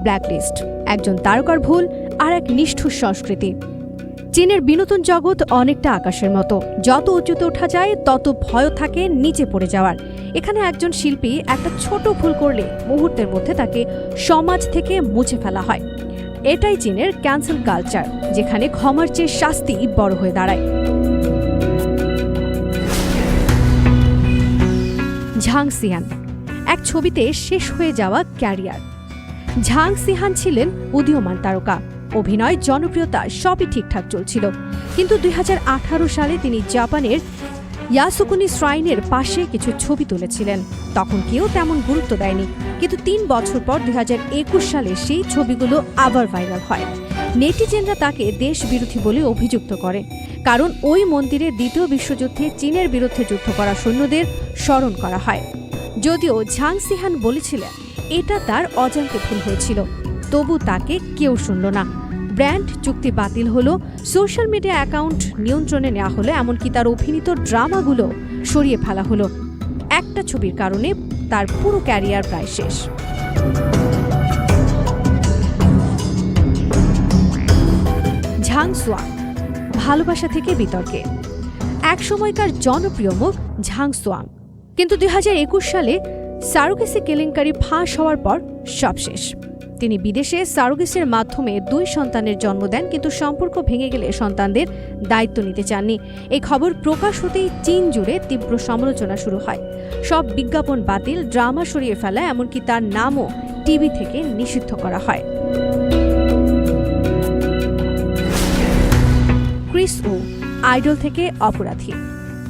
Blacklist, একজন তারকার ভুল আর এক নিষ্ঠুর সংস্কৃতি। চীনের বিনোদন জগৎ অনেকটা আকাশের মতো, যত উঁচুতে ওঠা যায় তত ভয় থাকে নিচে পড়ে যাওয়ার। এখানে একজন শিল্পী একটা ছোট ভুল করলে মুহূর্তের মধ্যে তাকে সমাজ থেকে মুছে ফেলা হয়। এটাই চীনের ক্যান্সেল কালচার, যেখানে ক্ষমার চেয়ে শাস্তি বড় হয়ে দাঁড়ায়। ঝাং সিহান, এক ছবিতে শেষ হয়ে যাওয়া ক্যারিয়ার। ঝাং সিহান ছিলেন উদীয়মান তারকা, অভিনয়, জনপ্রিয়তা সবই ঠিকঠাক চলছিল। কিন্তু 2018 সালে তিনি জাপানের ইয়াসুকুনি শ্রাইনের পাশে কিছু ছবি তুলেছিলেন। তখন কেউ তেমন গুরুত্ব দেয়নি, কিন্তু 3 বছর পর 2021 সালে সেই ছবিগুলো আবার ভাইরাল হয়। নেটিজেনরা তাকে দেশবিরোধী বলে অভিযুক্ত করে, কারণ ওই মন্দিরে দ্বিতীয় বিশ্বযুদ্ধে চীনের বিরুদ্ধে যুদ্ধ করা সৈন্যদের স্মরণ করা হয়। যদিও ঝাং সিহান বলেছিলেন এটা তার অজান্তে ভুল হয়েছিল, তবু তাকে কেউ শুনল না। ব্র্যান্ড চুক্তি বাতিল হলো, সোশ্যাল মিডিয়া অ্যাকাউন্ট নিয়ন্ত্রণে নেওয়া হলো, এমনকি তার অভিনীত ড্রামাগুলো সরিয়ে ফেলা হলো। একটা ছবির কারণে তার পুরো ক্যারিয়ার প্রায় শেষ। ঝাং সোয়াং, ভালোবাসা থেকে বিতর্কে। এক সময়কার জনপ্রিয় মুখ ঝাং সোয়াং, কিন্তু 2021 সালে সারোগেসি কেলেঙ্কারি ফাঁস হওয়ার পর সব শেষ। তিনি বিদেশে সারোগেসির মাধ্যমে 2 সন্তানের জন্ম দেন, কিন্তু সম্পর্ক ভেঙে গেলে সন্তানদের দায়িত্ব নিতে চাননি। এই খবর প্রকাশ হতেই চীন জুড়ে তীব্র সমালোচনা শুরু হয়। সব বিজ্ঞাপন বাতিল, ড্রামা সরিয়ে ফেলা, এমনকি তার নামও টিভি থেকে নিষিদ্ধ করা হয়। ক্রিস উ, আইডল থেকে অপরাধী।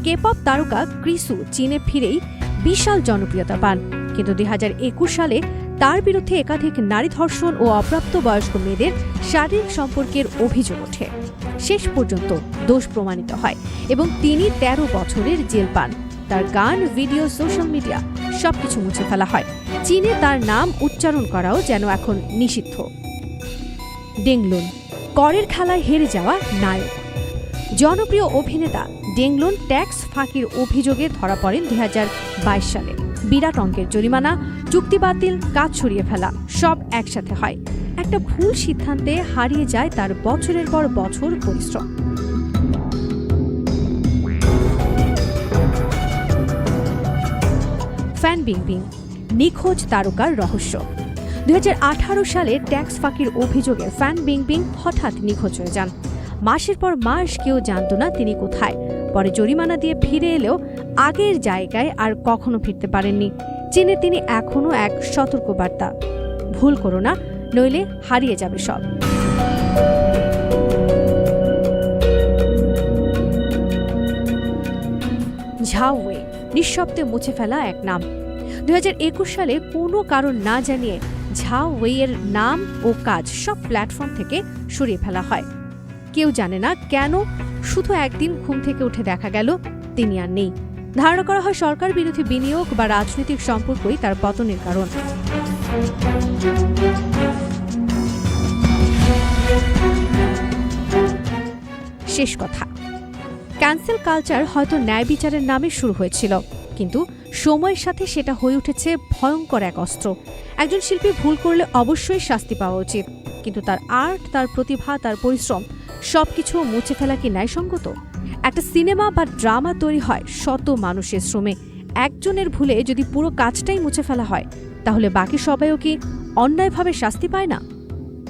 কে-পপ তারকা ক্রিস উ চীনে ফিরেই বিশাল জনপ্রিয়তা পান, কিন্তু 2021 সালে তার বিরুদ্ধে একাধিক নারী ধর্ষণ ও অপ্রাপ্তবয়স্ক মেয়েদের শারীরিক সম্পর্কের অভিযোগ ওঠে। শেষ পর্যন্ত দোষ প্রমাণিত হয় এবং তিনি 13 বছরের জেল পান। তার গান, ভিডিও, সোশ্যাল মিডিয়া সবকিছু মুছে ফেলা হয়। চীনে তার নাম উচ্চারণ করাও যেন এখন নিষিদ্ধ। ডেংলুন, করের খেলায় হেরে যাওয়া নায়ক। জনপ্রিয় অভিনেতা ডেংলুন ট্যাক্স ফাঁকির অভিযোগে ধরা পড়েন 2022 সালে। বিরাট অঙ্কের জরিমানা, চুক্তি বাতিল, কাজ সরিয়ে ফেলা সব একসাথে হয়। একটা ভুল সিদ্ধান্তে হারিয়ে যায় তার বছরের পর বছর পরিশ্রম। ফ্যান বিংবিং, নিখোঁজ তারকার রহস্য। 2018 সালে ট্যাক্স ফাঁকির অভিযোগে ফ্যান বিংবিং হঠাৎ নিখোঁজ হয়ে যান। মাসের পর মাস কেউ জানত না তিনি কোথায়। পরে জরিমানা দিয়ে ফিরে এলেও আগের জায়গায় আর কখনো ফিরতে পারেননি। চীনে তিনি এখনো এক সতর্কবার্তা, ভুল করো না, নইলে হারিয়ে যাবে সব। ঝাও ওয়ে, নিঃশব্দে মুছে ফেলা এক নাম। 2021 সালে কোনো কারণ না জানিয়ে ঝাও ওয়ের নাম ও কাজ সব প্ল্যাটফর্ম থেকে সরিয়ে ফেলা হয়। কেউ জানে না কেন, শুধু একদিন ঘুম থেকে উঠে দেখা গেল তিনি আর নেই। ধারণা করা হয় সরকার বিরোধী বিনিয়োগ বা রাজনৈতিক সম্পর্কই তার পতনের কারণ। শেষ কথা, ক্যান্সেল কালচার হয়তো ন্যায় বিচারের নামে শুরু হয়েছিল, কিন্তু সময়ের সাথে সেটা হয়ে উঠেছে ভয়ঙ্কর এক অস্ত্র। একজন শিল্পী ভুল করলে অবশ্যই শাস্তি পাওয়া উচিত, কিন্তু তার আর্ট, তার প্রতিভা, তার পরিশ্রম সবকিছু মুছে ফেলা কি ন্যায়সঙ্গত? একটা সিনেমা বা ড্রামা তৈরি হয় শত মানুষের শ্রমে। একজনের ভুলে যদি পুরো কাজটাই মুছে ফেলা হয়, তাহলে বাকি সবাইও কি অন্যায়ভাবে শাস্তি পায় না?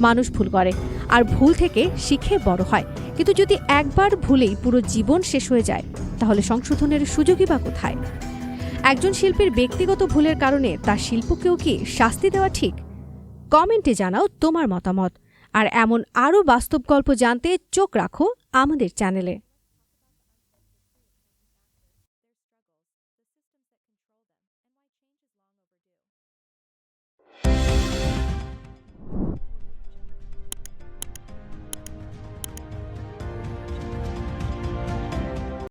মানুষ ভুল করে, আর ভুল থেকে শিখে বড় হয়। কিন্তু যদি একবার ভুলেই পুরো জীবন শেষ হয়ে যায়, তাহলে সংশোধনের সুযোগই বা কোথায়? একজন শিল্পীর ব্যক্তিগত ভুলের কারণে তার শিল্পকেও কি শাস্তি দেওয়া ঠিক? কমেন্টে জানাও তোমার মতামত। আর এমন আরও বাস্তব গল্প জানতে চোখ রাখো আমাদের চ্যানেলে।